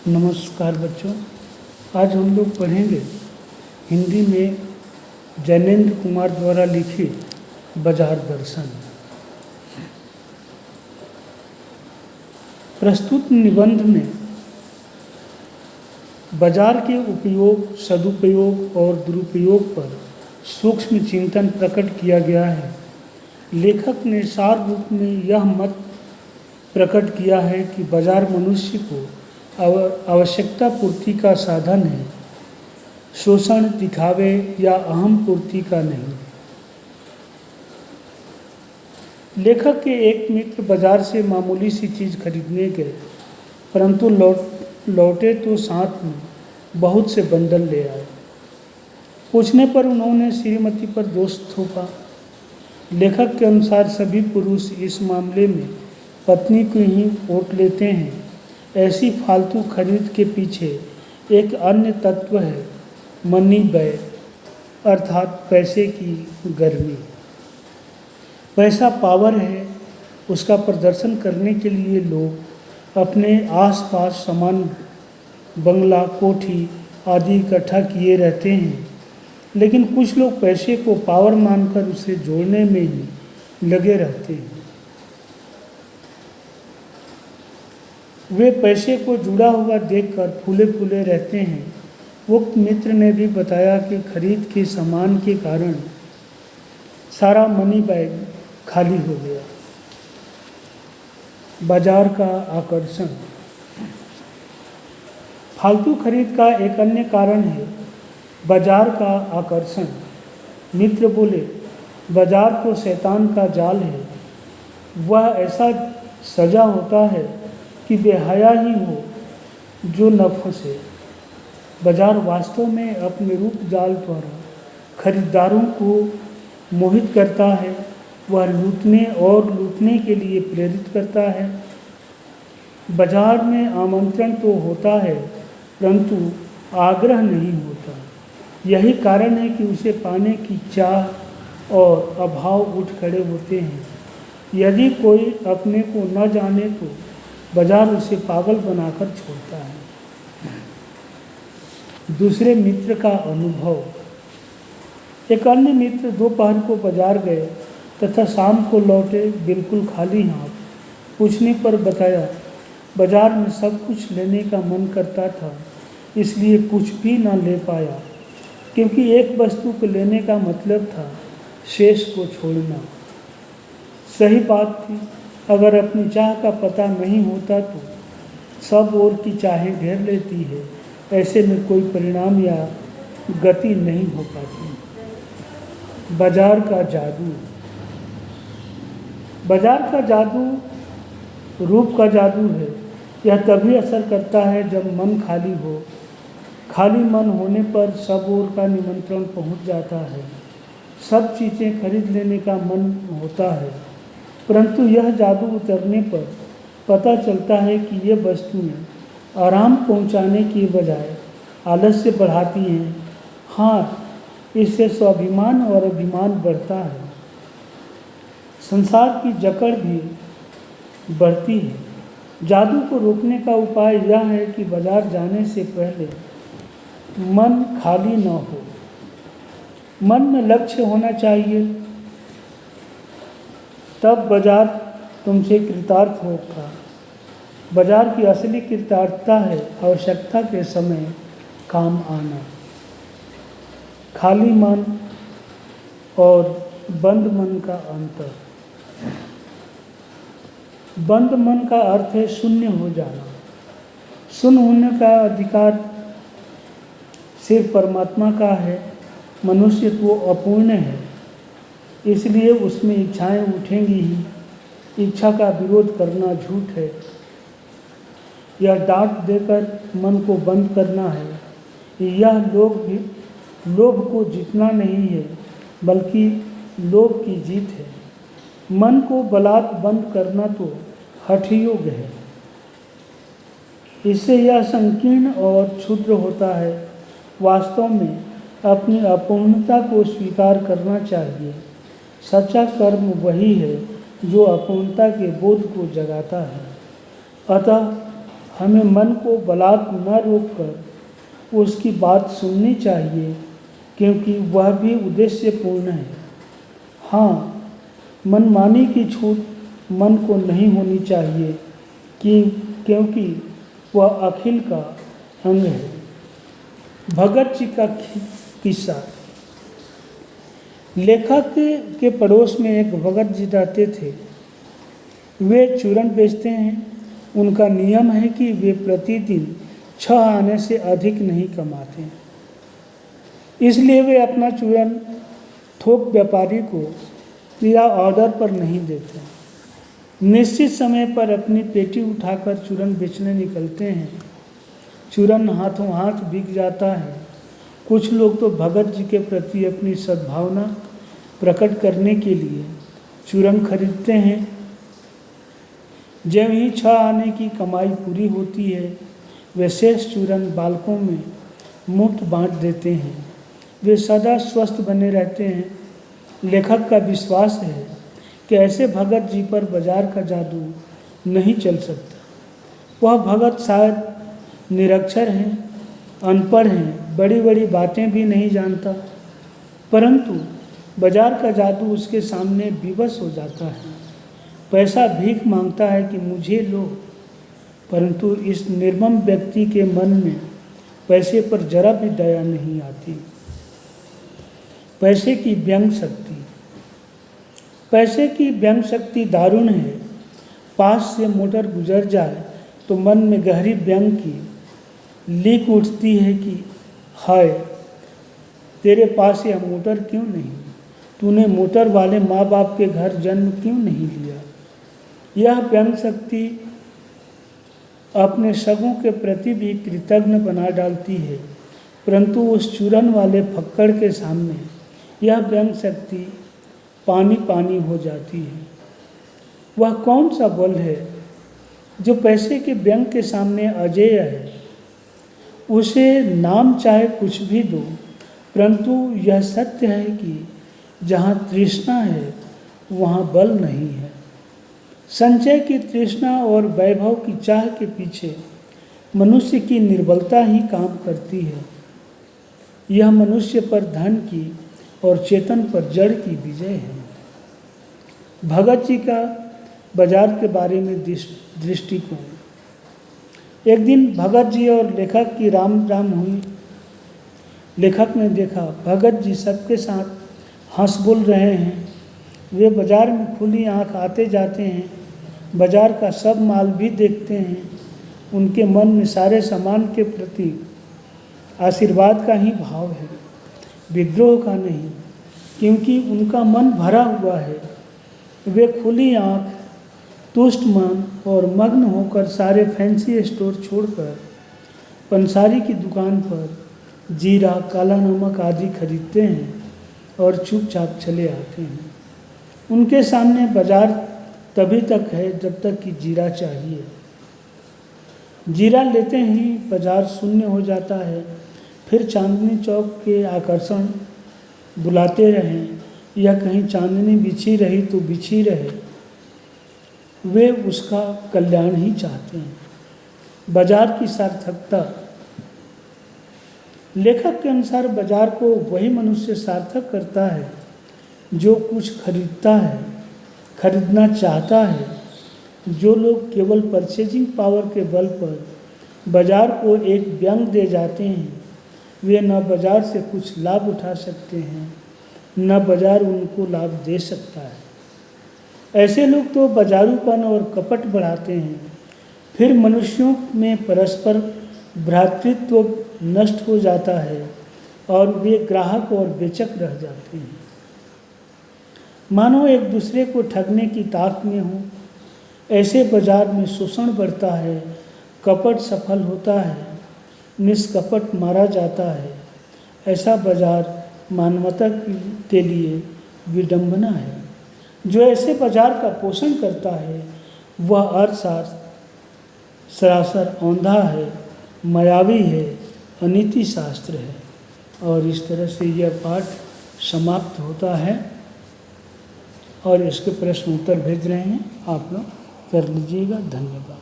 नमस्कार बच्चों, आज हम लोग पढ़ेंगे हिंदी में जैनेन्द्र कुमार द्वारा लिखित बाजार दर्शन। प्रस्तुत निबंध में बाजार के उपयोग, सदुपयोग और दुरुपयोग पर सूक्ष्म चिंतन प्रकट किया गया है। लेखक ने सार रूप में यह मत प्रकट किया है कि बाजार मनुष्य को आवश्यकता पूर्ति का साधन है, शोषण, दिखावे या अहम पूर्ति का नहीं। लेखक के एक मित्र बाजार से मामूली सी चीज़ खरीदने गए, परंतु लौटे तो साथ में बहुत से बंडल ले आए। पूछने पर उन्होंने श्रीमती पर दोष थोपा। लेखक के अनुसार सभी पुरुष इस मामले में पत्नी को ही वोट लेते हैं। ऐसी फालतू खरीद के पीछे एक अन्य तत्व है, मनी व्यय, अर्थात पैसे की गर्मी। पैसा पावर है, उसका प्रदर्शन करने के लिए लोग अपने आसपास सामान, बंगला, कोठी आदि इकट्ठा किए रहते हैं। लेकिन कुछ लोग पैसे को पावर मानकर उसे जोड़ने में ही लगे रहते हैं। वे पैसे को जुड़ा हुआ देखकर फूले फूले रहते हैं। उक्त मित्र ने भी बताया कि खरीद के सामान के कारण सारा मनी बैग खाली हो गया। बाजार का आकर्षण। फालतू खरीद का एक अन्य कारण है बाजार का आकर्षण। मित्र बोले, बाजार तो शैतान का जाल है। वह ऐसा सजा होता है कि बेहया ही हो जो न फंसे। बाजार वास्तव में अपने रूप जाल द्वारा खरीदारों को मोहित करता है। वह लूटने और लूटने के लिए प्रेरित करता है। बाजार में आमंत्रण तो होता है, परंतु आग्रह नहीं होता। यही कारण है कि उसे पाने की चाह और अभाव उठ खड़े होते हैं। यदि कोई अपने को न जाने तो बाजार उसे पागल बनाकर छोड़ता है। दूसरे मित्र का अनुभव। एक अन्य मित्र दोपहर को बाजार गए तथा शाम को लौटे बिल्कुल खाली हाथ। पूछने पर बताया, बाजार में सब कुछ लेने का मन करता था, इसलिए कुछ भी न ले पाया, क्योंकि एक वस्तु को लेने का मतलब था शेष को छोड़ना। सही बात थी। अगर अपनी चाह का पता नहीं होता तो सब ओर की चाहें घेर लेती है। ऐसे में कोई परिणाम या गति नहीं हो पाती। बाजार का जादू। बाजार का जादू रूप का जादू है। यह तभी असर करता है जब मन खाली हो। खाली मन होने पर सब ओर का निमंत्रण पहुंच जाता है। सब चीज़ें खरीद लेने का मन होता है, परंतु यह जादू उतरने पर पता चलता है कि ये वस्तुएं आराम पहुंचाने की बजाय आलस्य बढ़ाती हैं। हाँ, इससे स्वाभिमान और अभिमान बढ़ता है। संसार की जकड़ भी बढ़ती है। जादू को रोकने का उपाय यह है कि बाजार जाने से पहले मन खाली न हो। मन में लक्ष्य होना चाहिए, तब बाजार तुमसे कृतार्थ होगा। बाजार की असली कृतार्थता है आवश्यकता के समय काम आना। खाली मन और बंद मन का अंतर। बंद मन का अर्थ है शून्य हो जाना। शून्य होने का अधिकार सिर्फ परमात्मा का है। मनुष्य तो अपूर्ण है, इसलिए उसमें इच्छाएं उठेंगी ही। इच्छा का विरोध करना झूठ है। यह डांट देकर मन को बंद करना है। यह लोभ को जीतना नहीं है, बल्कि लोभ की जीत है। मन को बलात् बंद करना तो हठ योग है। इससे यह संकीर्ण और क्षुद्र होता है। वास्तव में अपनी अपूर्णता को स्वीकार करना चाहिए। सच्चा कर्म वही है जो अपूर्णता के बोध को जगाता है। अतः हमें मन को बलात् न रोककर उसकी बात सुननी चाहिए, क्योंकि वह भी उद्देश्यपूर्ण है। हाँ, मनमानी की छूट मन को नहीं होनी चाहिए क्योंकि वह अखिल का अंग है। भगत जी का किस्सा। लेखक के पड़ोस में एक भगत जी रहते थे। वे चूरन बेचते हैं। उनका नियम है कि वे प्रतिदिन 6 आने से अधिक नहीं कमाते, इसलिए वे अपना चूरन थोक व्यापारी को या ऑर्डर पर नहीं देते। निश्चित समय पर अपनी पेटी उठाकर चूरन बेचने निकलते हैं। चूरन हाथों हाथ बिक जाता है। कुछ लोग तो भगत जी के प्रति अपनी सद्भावना प्रकट करने के लिए चूरन खरीदते हैं। जब ही 6 आने की कमाई पूरी होती है, वे शेष चूरन बालकों में मुफ्त बांट देते हैं। वे सदा स्वस्थ बने रहते हैं। लेखक का विश्वास है कि ऐसे भगत जी पर बाजार का जादू नहीं चल सकता। वह भगत शायद निरक्षर हैं, अनपढ़ हैं, बड़ी बड़ी बातें भी नहीं जानता, परंतु बाजार का जादू उसके सामने विवश हो जाता है। पैसा भीख मांगता है कि मुझे लो, परंतु इस निर्मम व्यक्ति के मन में पैसे पर जरा भी दया नहीं आती। पैसे की व्यंग शक्ति। पैसे की व्यंग शक्ति दारुण है। पास से मोटर गुजर जाए तो मन में गहरी व्यंग की लीक उठती है कि हाय, तेरे पास यह मोटर क्यों नहीं? तूने मोटर वाले माँ बाप के घर जन्म क्यों नहीं लिया? यह व्यंग शक्ति अपने सगों के प्रति भी कृतज्ञ बना डालती है, परंतु उस चूरन वाले फक्कड़ के सामने यह व्यंग शक्ति पानी पानी हो जाती है। वह कौन सा बल है जो पैसे के व्यंग के सामने अजेय है? उसे नाम चाहे कुछ भी दो, परंतु यह सत्य है कि जहाँ तृष्णा है वहाँ बल नहीं है। संचय की तृष्णा और वैभव की चाह के पीछे मनुष्य की निर्बलता ही काम करती है। यह मनुष्य पर धन की और चेतन पर जड़ की विजय है। भगत जी का बाजार के बारे में दृष्टिकोण। एक दिन भगत जी और लेखक की राम राम हुई। लेखक ने देखा भगत जी सबके साथ हंस बोल रहे हैं। वे बाजार में खुली आंख आते जाते हैं, बाजार का सब माल भी देखते हैं। उनके मन में सारे सामान के प्रति आशीर्वाद का ही भाव है, विद्रोह का नहीं, क्योंकि उनका मन भरा हुआ है। वे खुली आंख, तुष्ट मन और मग्न होकर सारे फैंसी स्टोर छोड़कर पंसारी की दुकान पर जीरा, काला नमक आदि खरीदते हैं और चुपचाप चले आते हैं। उनके सामने बाजार तभी तक है जब तक कि जीरा चाहिए। जीरा लेते ही बाजार शून्य हो जाता है। फिर चांदनी चौक के आकर्षण बुलाते रहें या कहीं चांदनी बिछी रही तो बिछी रहे, वे उसका कल्याण ही चाहते हैं। बाजार की सार्थकता। लेखक के अनुसार बाजार को वही मनुष्य सार्थक करता है जो कुछ खरीदता है, खरीदना चाहता है। जो लोग केवल परचेजिंग पावर के बल पर बाजार को एक व्यंग दे जाते हैं, वे न बाजार से कुछ लाभ उठा सकते हैं, न बाजार उनको लाभ दे सकता है। ऐसे लोग तो बाजारूपन और कपट बढ़ाते हैं। फिर मनुष्यों में परस्पर भ्रातृत्व नष्ट हो जाता है और वे ग्राहक और बेचक रह जाते हैं। मानो एक दूसरे को ठगने की ताक में हो। ऐसे बाजार में शोषण बढ़ता है, कपट सफल होता है, निष्कपट मारा जाता है। ऐसा बाजार मानवता के लिए विडंबना है। जो ऐसे बाजार का पोषण करता है वह अर्थशास्त्र सरासर औंधा है, मायावी है, अनीति शास्त्र है। और इस तरह से यह पाठ समाप्त होता है और इसके प्रश्न उत्तर भेज रहे हैं, आप लोग कर लीजिएगा। धन्यवाद।